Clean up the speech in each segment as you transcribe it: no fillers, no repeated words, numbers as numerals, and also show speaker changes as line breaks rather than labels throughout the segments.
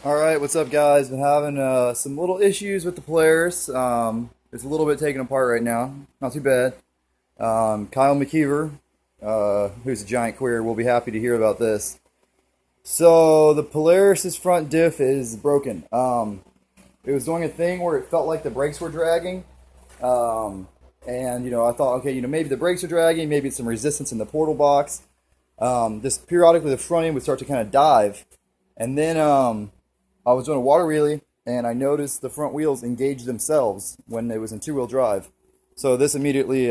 Alright, what's up guys? Been having some little issues with the players. It's a little bit taken apart right now. Not too bad. Kyle McKeever, who's a giant queer, will be happy to hear about this. So the Polaris's front diff is broken. It was doing a thing where it felt like the brakes were dragging. Um, and I thought, okay, maybe the brakes are dragging, maybe it's some resistance in the portal box. Just periodically the front end would start to kind of dive. And then I was doing a water wheelie, and I noticed the front wheels engaged themselves when it was in two-wheel drive. So this immediately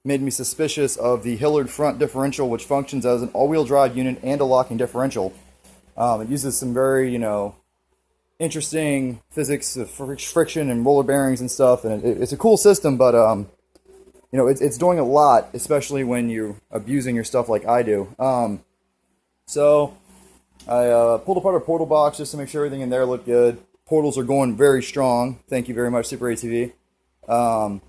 made me suspicious of the Hillard front differential, which functions as an all-wheel drive unit and a locking differential. It uses some very, interesting physics of friction and roller bearings and stuff, and it's a cool system, but it's doing a lot, especially when you're abusing your stuff like I do. So I pulled apart a portal box just to make sure everything in there looked good. Portals are going very strong. Thank you very much, Super ATV. Um,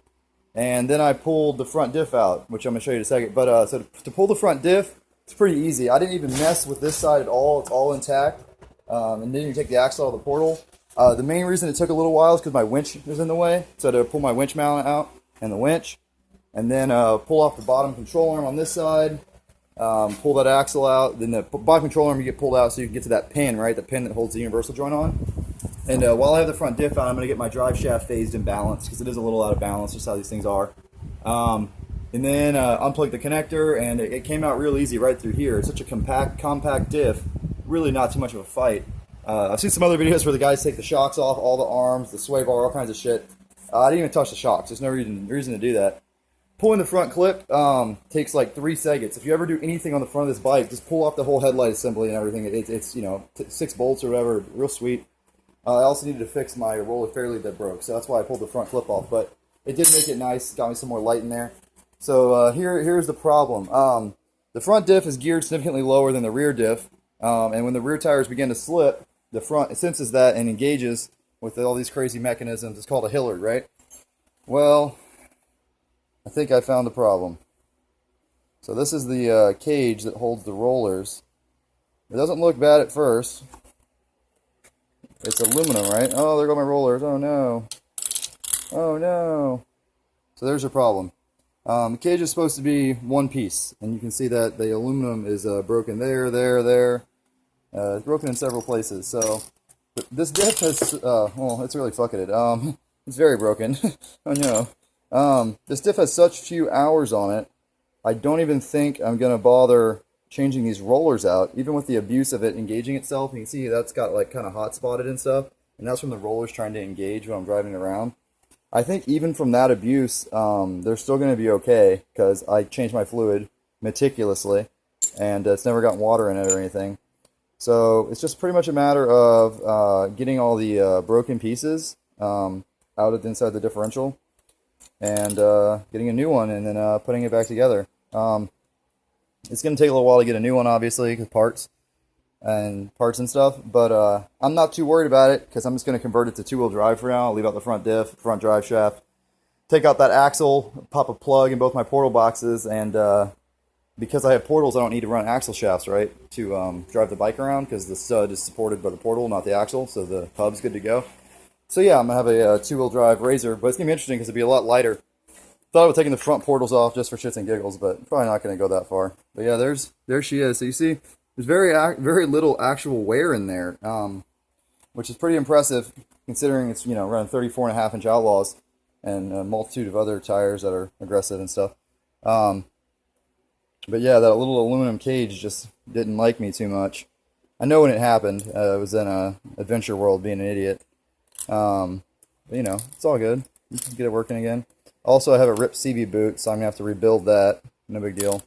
and then I pulled the front diff out, which I'm going to show you in a second. But so to pull the front diff, it's pretty easy. I didn't even mess with this side at all. It's all intact. And then you take the axle out of the portal. The main reason it took a little while is because my winch was in the way. So to pull my winch mount out and the winch, and then pull off the bottom control arm on this side. Pull that axle out, then the bottom control arm you get pulled out so you can get to that pin, right? The pin that holds the universal joint on. And while I have the front diff out, I'm going to get my drive shaft phased and balanced because it is a little out of balance, just how these things are. And then unplug the connector, and it came out real easy right through here. It's such a compact diff, really not too much of a fight. I've seen some other videos where the guys take the shocks off, all the arms, the sway bar, all kinds of shit. I didn't even touch the shocks. There's no reason to do that. Pulling the front clip takes like 3 seconds. If you ever do anything on the front of this bike, just pull off the whole headlight assembly and everything. It's 6 bolts or whatever, real sweet. I also needed to fix my roller fairly that broke, so that's why I pulled the front clip off. But it did make it nice, got me some more light in there. So here's the problem. The front diff is geared significantly lower than the rear diff, and when the rear tires begin to slip, the front senses that and engages with all these crazy mechanisms. It's called a Hillard, right? Well, I think I found the problem. So this is the cage that holds the rollers. It doesn't look bad at first. It's aluminum, right? Oh, there go my rollers. Oh no. Oh no. So there's your problem. The cage is supposed to be one piece, and you can see that the aluminum is broken there. It's broken in several places. So this diff has, well, it's really fucking it. It's very broken. Oh no. This diff has such few hours on it, I don't even think I'm going to bother changing these rollers out, even with the abuse of it engaging itself. You can see that's got like kind of hot spotted and stuff, and that's from the rollers trying to engage when I'm driving around. I think even from that abuse, they're still going to be okay, because I changed my fluid meticulously, and it's never gotten water in it or anything. So it's just pretty much a matter of getting all the broken pieces out of the inside the differential, and getting a new one, and then putting it back together. It's going to take a little while to get a new one, obviously, because parts and stuff, but I'm not too worried about it, because I'm just going to convert it to two-wheel drive for now. I'll leave out the front diff, front drive shaft, take out that axle, pop a plug in both my portal boxes, and because I have portals, I don't need to run axle shafts, right, to drive the bike around, because the stud is supported by the portal, not the axle, so the hub's good to go. So yeah, I'm going to have a two-wheel drive rZr, but it's going to be interesting because it'll be a lot lighter. Thought about taking the front portals off just for shits and giggles, but probably not going to go that far. But yeah, there she is. So you see, there's very little actual wear in there, which is pretty impressive considering it's running 34.5-inch Outlaws and a multitude of other tires that are aggressive and stuff. But yeah, that little aluminum cage just didn't like me too much. I know when it happened. I was in a adventure world being an idiot. But it's all good. You can get it working again. Also, I have a ripped CV boot, so I'm gonna have to rebuild that. No big deal.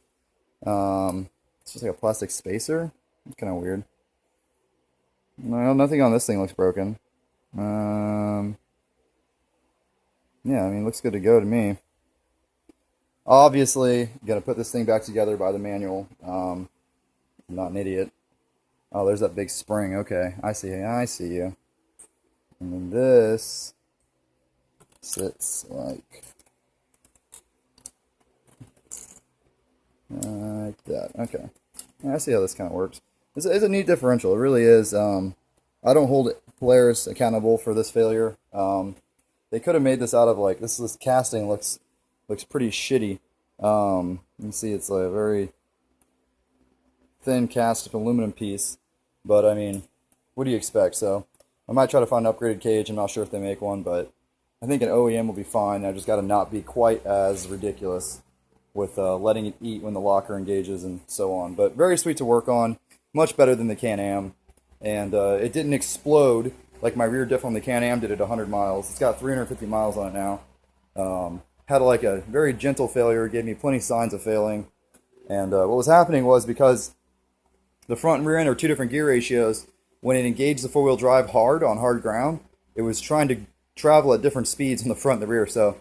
It's just like a plastic spacer. It's kind of weird. No, nothing on this thing looks broken. Yeah, I mean, it looks good to go to me. Obviously, gotta put this thing back together by the manual. I'm not an idiot. Oh, there's that big spring. Okay, I see you. And then this sits like that. Okay, yeah, I see how this kind of works. It's a neat differential. It really is. I I don't hold Polaris accountable for this failure. They could have made this out of like this casting looks pretty shitty. You can see it's like a very thin cast aluminum piece, but I mean, what do you expect? So I might try to find an upgraded cage. I'm not sure if they make one, but I think an OEM will be fine. I just got to not be quite as ridiculous with letting it eat when the locker engages and so on. But very sweet to work on, much better than the Can-Am, and it didn't explode like my rear diff on the Can-Am did at 100 miles. It's got 350 miles on it now. Had like a very gentle failure, gave me plenty of signs of failing, and what was happening was because the front and rear end are two different gear ratios, when it engaged the four-wheel drive hard on hard ground, it was trying to travel at different speeds in the front and the rear. So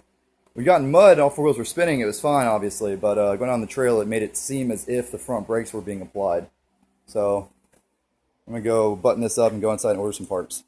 we got in mud, all four wheels were spinning, it was fine obviously, but going on the trail it made it seem as if the front brakes were being applied. So I'm going to go button this up and go inside and order some parts.